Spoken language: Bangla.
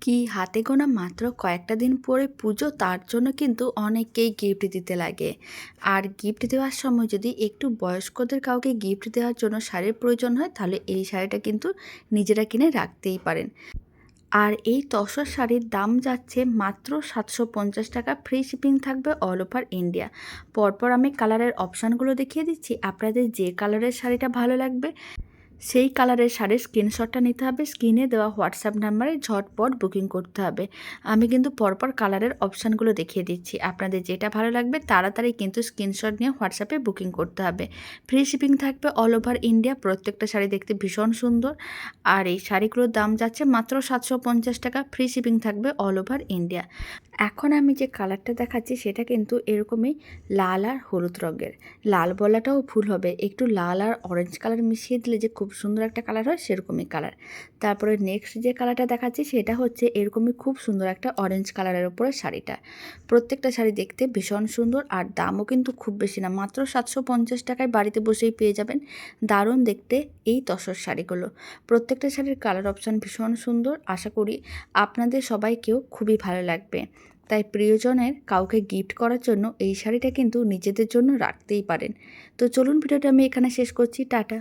কি হাতে গোনা মাত্র কয়েকটা দিন পরে পুজো, তার জন্য কিন্তু অনেককেই গিফট দিতে লাগে। আর গিফট দেওয়ার সময় যদি একটু বয়স্কদের কাউকে গিফট দেওয়ার জন্য শাড়ির প্রয়োজন হয়, তাহলে এই শাড়িটা কিন্তু নিজেরা কিনে রাখতেই পারেন। আর এই তসর শাড়ির দাম যাচ্ছে মাত্র 750 টাকা, ফ্রি শিপিং থাকবে অল ওভার ইন্ডিয়া। পরপর আমি কালারের অপশানগুলো দেখিয়ে দিচ্ছি, আপনাদের যে কালারের শাড়িটা ভালো লাগবে সেই কালারের শাড়ির স্ক্রিনশটটা নিতে হবে, স্ক্রিনে দেওয়া হোয়াটসঅ্যাপ নাম্বারে ঝটপট বুকিং করতে হবে। আমি কিন্তু পরপর কালারের অপশানগুলো দেখিয়ে দিচ্ছি, আপনাদের যেটা ভালো লাগবে তাড়াতাড়ি কিন্তু স্ক্রিনশট নিয়ে হোয়াটসঅ্যাপে বুকিং করতে হবে। ফ্রি শিপিং থাকবে অল ওভার ইন্ডিয়া। প্রত্যেকটা শাড়ি দেখতে ভীষণ সুন্দর, আর এই শাড়িগুলোর দাম যাচ্ছে মাত্র 750 টাকা, ফ্রি শিপিং থাকবে অল ওভার ইন্ডিয়া। এখন আমি যে কালারটা দেখাচ্ছি সেটা কিন্তু এরকমই লাল আর হলুদ রঙের। লাল বলাটাও ভুল হবে, একটু লাল আর অরেঞ্জ কালার মিশিয়ে দিলে যে খুব সুন্দর একটা কালার হয় সেরকমই কালার। তারপরে নেক্সট যে কালারটা দেখাচ্ছি সেটা হচ্ছে এরকমই খুব সুন্দর একটা অরেঞ্জ কালারের ওপরে শাড়িটা। প্রত্যেকটা শাড়ি দেখতে ভীষণ সুন্দর, আর দামও কিন্তু খুব বেশি না, মাত্র 750 টাকায় বাড়িতে বসেই পেয়ে যাবেন। দারুণ দেখতে এই তসর শাড়িগুলো। প্রত্যেকটা শাড়ির কালার অপশান ভীষণ সুন্দর, আশা করি আপনাদের সবাইকেও খুবই ভালো লাগবে। তাই প্রিয়জনের কাউকে গিফট করার জন্য এই শাড়িটা কিন্তু নিজেদের জন্য রাখতেই পারেন। তো চলুন, ভিডিওটা আমি এখানে শেষ করছি। টাটা।